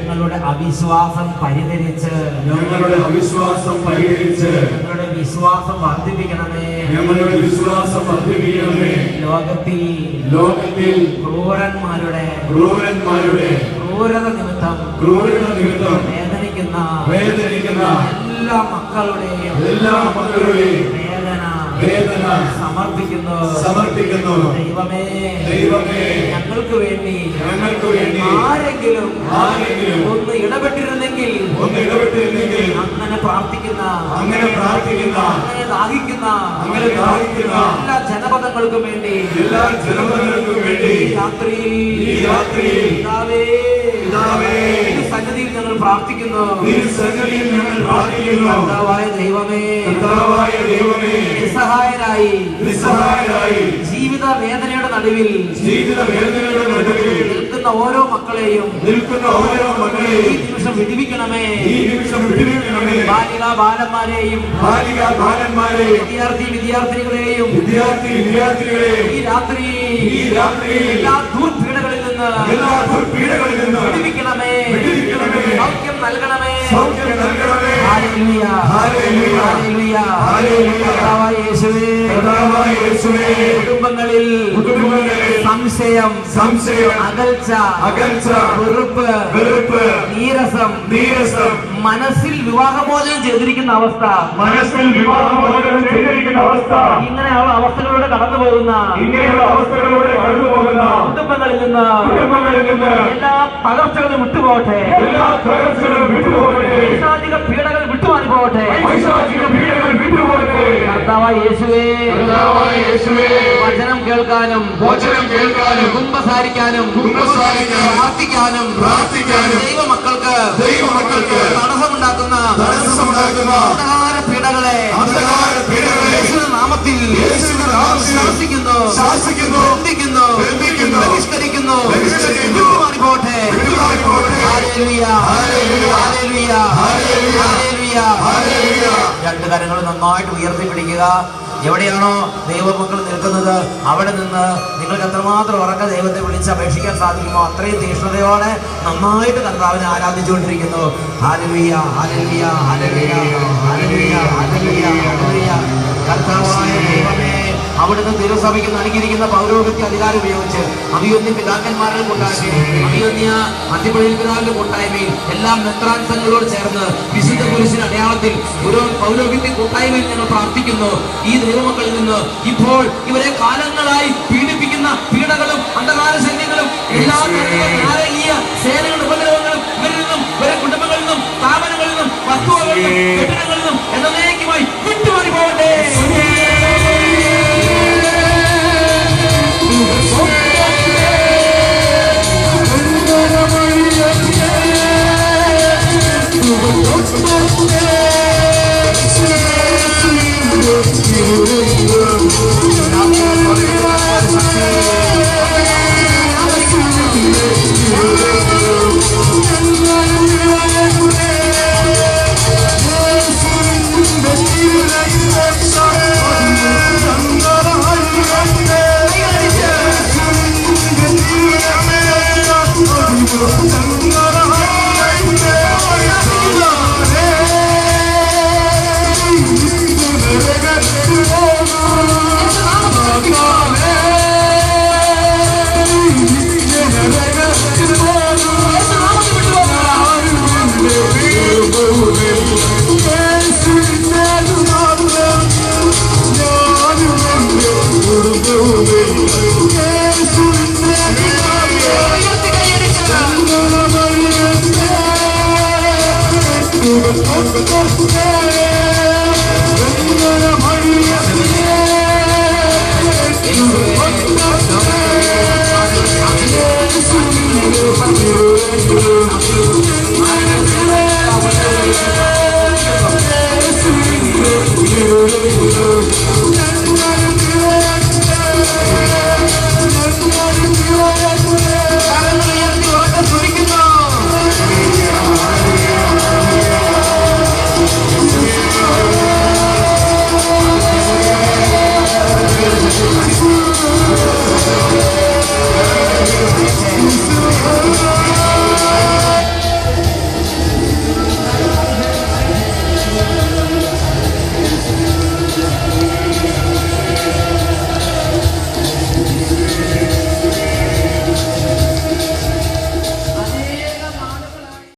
ഞങ്ങളുടെ അവിശ്വാസം പരിഹരിച്ച് ഞങ്ങളുടെ വിശ്വാസം വർദ്ധിപ്പിക്കണമേ. ലോകത്തിൽ ക്രൂരന്മാരുടെ ക്രൂരത നിമിത്തം വേദനിക്കുന്ന എല്ലാ മക്കളുടെയും വേദന സമർപ്പിക്കുന്നു. ദൈവമേ, ഞങ്ങൾക്ക് വേണ്ടി ആരെങ്കിലും ഒന്ന് ഇടപെട്ടിരുന്നെങ്കിൽ അങ്ങനെ പ്രാർത്ഥിക്കുന്ന അങ്ങനെ ദാഹിക്കുന്ന എല്ലാ ജനപദങ്ങൾക്കും വേണ്ടി സന്നിധിയിൽ ഞങ്ങൾ പ്രാർത്ഥിക്കുന്നു. ദൈവമേ, നിസ്സഹായരായി ജീവിത വേദനയുടെ നടുവിൽ നിൽക്കുന്ന ഓരോ മക്കളെയും ഈ നിമിഷം വിടുവിക്കണമേ. ബാലന്മാരെയും വിദ്യാർത്ഥിനികളെയും ഈ രാത്രി എല്ലാ ദുർപീഡകളിൽ നിന്ന് വിടുവിക്കണമേ. സൗഖ്യം നൽകണമേ. കുടുംബങ്ങളിൽ സംശയം, അകൽച്ച, വെറുപ്പ്, നീരസം, മനസ്സിൽ വിവാഹമോചനം ചെയ്തിരിക്കുന്ന അവസ്ഥ, ഇങ്ങനെയുള്ള അവസ്ഥകളിലൂടെ കടന്നു പോകുന്ന കുടുംബങ്ങളിൽ നിന്ന് എല്ലാ തകർച്ചകളും വിട്ടുപോകട്ടെ. പൈശാചിക പീഡകൾ വിട്ടുമാറിപ്പോകട്ടെ. കർത്താവായ യേശുവേ, വചനം കേൾക്കാനും കുമ്പസാരിക്കാനും പ്രാർത്ഥിക്കാനും ദൈവമക്കൾക്ക് തടസ്സമുണ്ടാക്കുന്ന പീഡകളെ നാമത്തിൽ ശാസിക്കുന്നു, ബഹിഷ്കരിക്കുന്നു. വിട്ടുമാറിപ്പോട്ടെ. രണ്ട് കരങ്ങൾ നന്നായിട്ട് ഉയർത്തിപ്പിടിക്കുക. എവിടെയാണോ ദൈവമക്കൾ നിൽക്കുന്നത് അവിടെ നിന്ന് നിങ്ങൾക്ക് എത്രമാത്രം ഉറക്ക ദൈവത്തെ വിളിച്ച് അപേക്ഷിക്കാൻ സാധിക്കുമോ അത്രയും തീക്ഷ്ണതയോടെ നന്നായിട്ട് കർത്താവിനെ ആരാധിച്ചുകൊണ്ടിരിക്കുന്നു. ഹല്ലേലൂയ, ഹല്ലേലൂയ, ഹല്ലേലൂയ, ഹല്ലേലൂയ, ഹല്ലേലൂയ, ഹല്ലേലൂയ. കർത്താവായ ദൈവമേ, അവിടുന്ന് തിരുസഭയ്ക്ക് നൽകിയിരിക്കുന്ന പൗരോഹിത്യ അധികാരം ഉപയോഗിച്ച് അഭിവന്യ പിതാക്കന്മാരുടെ കൂട്ടായ്മയിൽ, അഭിവന്യ മധ്യപള്ളിയിൽ പിതാവിന്റെ കൂട്ടായ്മയിൽ എല്ലാ മെത്രാൻസങ്ങളോട് ചേർന്ന് വിശുദ്ധ കുരിശിന്റെ അടയാളത്തിൽ ഒരു പൗരോഹിത്യ കൂട്ടായ്മയിൽ ഞങ്ങൾ പ്രാർത്ഥിക്കുന്നു. ഈ ദൈവമക്കളിൽ നിന്ന് ഇപ്പോൾ ഇവരെ കാലങ്ങളായി പീഡിപ്പിക്കുന്ന പീഡകളും അന്ധകാര സൈന്യങ്ങളും എല്ലാ നാരകീയ സേനകളുടെ ഉപദ്രവങ്ങളും ഇവരിൽ നിന്നും ഇവരെ കുടുംബങ്ങളിൽ നിന്നും സ്ഥാപനങ്ങളിൽ നിന്നും വസ്തുവകളിൽ നിന്നും കെട്ടിടങ്ങളിൽ നിന്നും എന്നേക്കുമായി വിട്ടുമാറി പോകട്ടെ. Thank you.